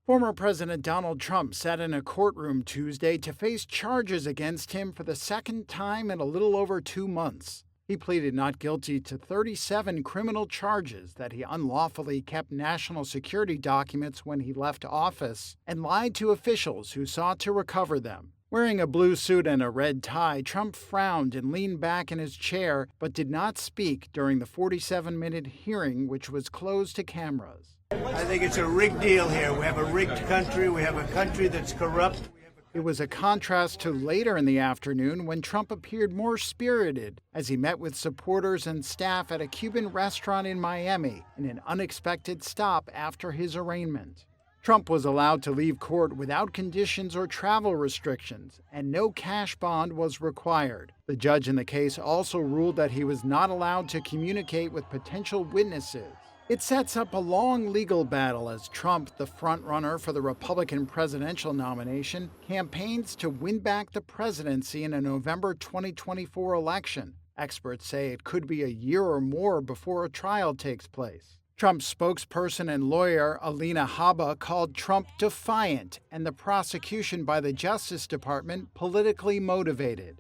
Former President Donald Trump sat in a courtroom Tuesday to face charges against him for the second time in a little over 2 months. He pleaded not guilty to 37 criminal charges that he unlawfully kept national security documents when he left office and lied to officials who sought to recover them. Wearing a blue suit and a red tie, Trump frowned and leaned back in his chair but did not speak during the 47-minute hearing, which was closed to cameras. I think it's a rigged deal here. We have a rigged country. We have a country that's corrupt. It was a contrast to later in the afternoon when Trump appeared more spirited as he met with supporters and staff at a Cuban restaurant in Miami in an unexpected stop after his arraignment. Trump was allowed to leave court without conditions or travel restrictions, and no cash bond was required. The judge in the case also ruled that he was not allowed to communicate with potential witnesses. It sets up a long legal battle as Trump, the frontrunner for the Republican presidential nomination, campaigns to win back the presidency in a November 2024 election. Experts say it could be a year or more before a trial takes place. Trump's spokesperson and lawyer, Alina Habba, called Trump defiant and the prosecution by the Justice Department politically motivated.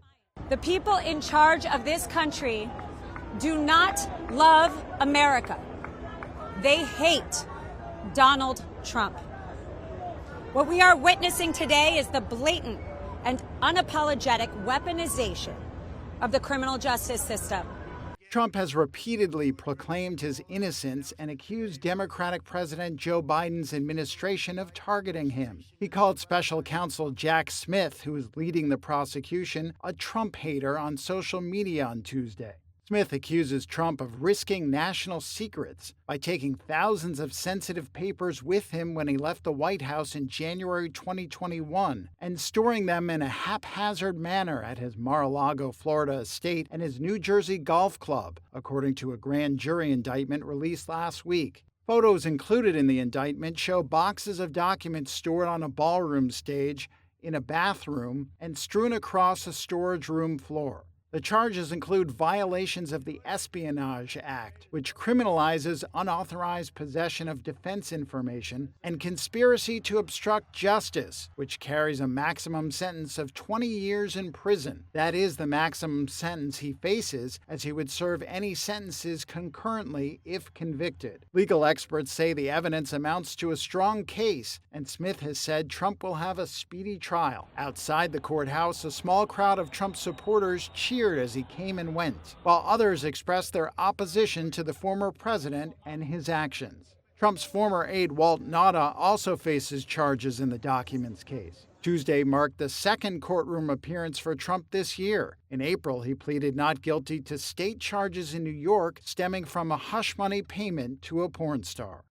The people in charge of this country do not love America. They hate Donald Trump. What we are witnessing today is the blatant and unapologetic weaponization of the criminal justice system. Trump has repeatedly proclaimed his innocence and accused Democratic President Joe Biden's administration of targeting him. He called special counsel Jack Smith, who is leading the prosecution, a Trump hater on social media on Tuesday. Smith accuses Trump of risking national secrets by taking thousands of sensitive papers with him when he left the White House in January 2021 and storing them in a haphazard manner at his Mar-a-Lago, Florida estate and his New Jersey golf club, according to a grand jury indictment released last week. Photos included in the indictment show boxes of documents stored on a ballroom stage, in a bathroom, and strewn across a storage room floor. The charges include violations of the Espionage Act, which criminalizes unauthorized possession of defense information, and conspiracy to obstruct justice, which carries a maximum sentence of 20 years in prison. That is the maximum sentence he faces, as he would serve any sentences concurrently if convicted. Legal experts say the evidence amounts to a strong case, and Smith has said Trump will have a speedy trial. Outside the courthouse, a small crowd of Trump supporters cheered as he came and went, while others expressed their opposition to the former president and his actions. Trump's former aide Walt Nauta also faces charges in the documents case. Tuesday marked the second courtroom appearance for Trump this year. In April, he pleaded not guilty to state charges in New York stemming from a hush money payment to a porn star.